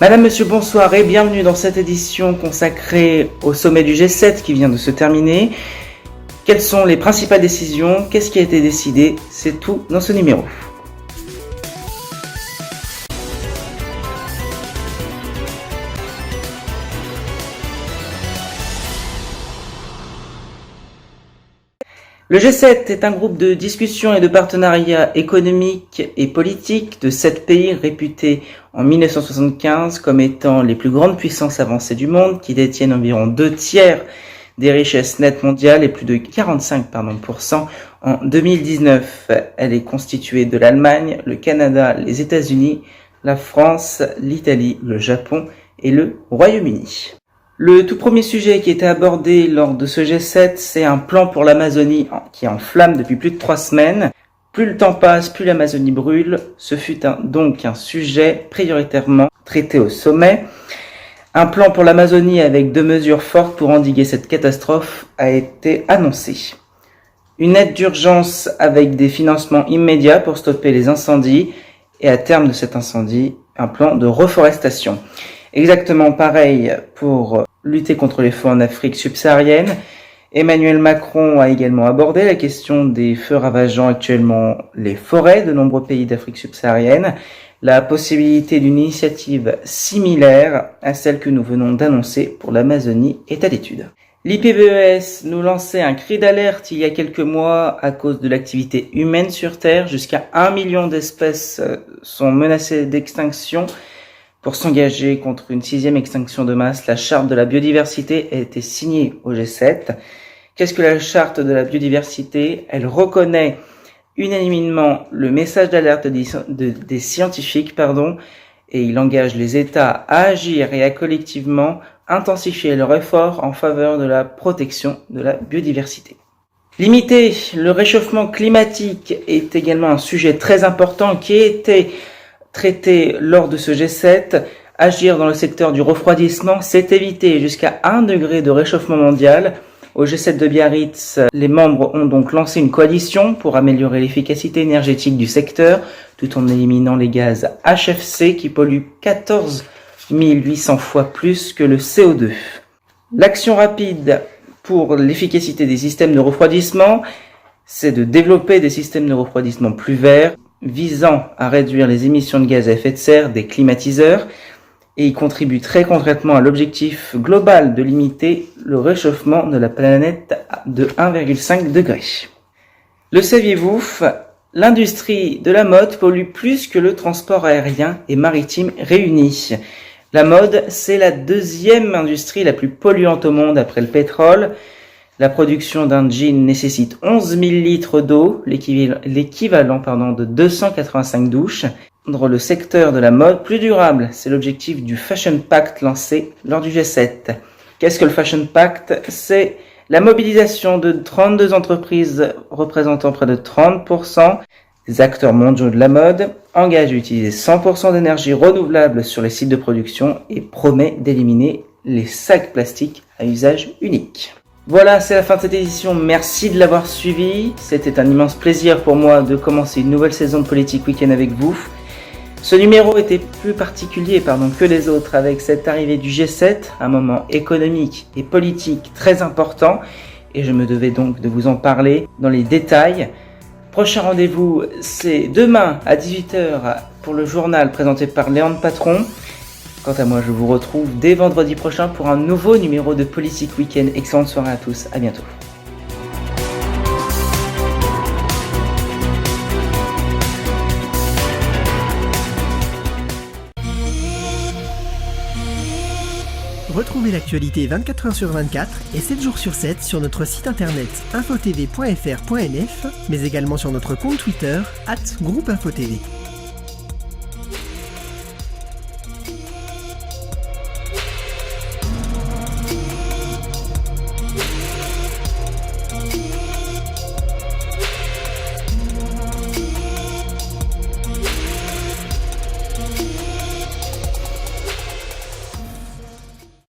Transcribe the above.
Madame, Monsieur, bonsoir et bienvenue dans cette édition consacrée au sommet du G7 qui vient de se terminer. Quelles sont les principales décisions? Qu'est-ce qui a été décidé? C'est tout dans ce numéro. Le G7 est un groupe de discussion et de partenariat économique et politique de 7 pays réputés en 1975 comme étant les plus grandes puissances avancées du monde, qui détiennent environ 2/3 des richesses nettes mondiales et plus de 45% en 2019. Elle est constituée de l'Allemagne, le Canada, les États-Unis, la France, l'Italie, le Japon et le Royaume-Uni. Le tout premier sujet qui était abordé lors de ce G7, c'est un plan pour l'Amazonie qui est en flammes depuis plus de 3 semaines. Plus le temps passe, plus l'Amazonie brûle. Ce fut donc un sujet prioritairement traité au sommet. Un plan pour l'Amazonie avec 2 mesures fortes pour endiguer cette catastrophe a été annoncé. Une aide d'urgence avec des financements immédiats pour stopper les incendies et à terme de cet incendie, un plan de reforestation. Exactement pareil pour lutter contre les feux en Afrique subsaharienne. Emmanuel Macron a également abordé la question des feux ravageant actuellement les forêts de nombreux pays d'Afrique subsaharienne. La possibilité d'une initiative similaire à celle que nous venons d'annoncer pour l'Amazonie est à l'étude. L'IPBES nous lançait un cri d'alerte il y a quelques mois à cause de l'activité humaine sur Terre. Jusqu'à 1 million d'espèces sont menacées d'extinction. Pour s'engager contre une 6e extinction de masse, la charte de la biodiversité a été signée au G7. Qu'est-ce que la charte de la biodiversité? Elle reconnaît unanimement le message d'alerte des scientifiques, et il engage les États à agir et à collectivement intensifier leurs efforts en faveur de la protection de la biodiversité. Limiter le réchauffement climatique est également un sujet très important qui a été traité lors de ce G7. Agir dans le secteur du refroidissement, c'est éviter jusqu'à 1 degré de réchauffement mondial. Au G7 de Biarritz, les membres ont donc lancé une coalition pour améliorer l'efficacité énergétique du secteur, tout en éliminant les gaz HFC qui polluent 14 800 fois plus que le CO2. L'action rapide pour l'efficacité des systèmes de refroidissement, c'est de développer des systèmes de refroidissement plus verts, visant à réduire les émissions de gaz à effet de serre des climatiseurs, et il contribue très concrètement à l'objectif global de limiter le réchauffement de la planète de 1,5 degré. Le saviez-vous, l'industrie de la mode pollue plus que le transport aérien et maritime réunis. La mode, c'est la 2e industrie la plus polluante au monde après le pétrole. La production d'un jean nécessite 11 000 litres d'eau, l'équivalent de 285 douches. Rendre le secteur de la mode plus durable, c'est l'objectif du Fashion Pact lancé lors du G7. Qu'est-ce que le Fashion Pact? C'est la mobilisation de 32 entreprises représentant près de 30% des acteurs mondiaux de la mode, engage à utiliser 100% d'énergie renouvelable sur les sites de production et promet d'éliminer les sacs plastiques à usage unique. Voilà, c'est la fin de cette édition. Merci de l'avoir suivi. C'était un immense plaisir pour moi de commencer une nouvelle saison de Politique Week-end avec vous. Ce numéro était plus particulier que les autres avec cette arrivée du G7, un moment économique et politique très important, et je me devais donc de vous en parler dans les détails. Prochain rendez-vous, c'est demain à 18h pour le journal présenté par Léandre Patron. Quant à moi, je vous retrouve dès vendredi prochain pour un nouveau numéro de Politique Week-end. Excellente soirée à tous, à bientôt. Retrouvez l'actualité 24h sur 24 et 7 jours sur 7 sur notre site internet infotv.fr.nf, mais également sur notre compte Twitter @groupeinfotv.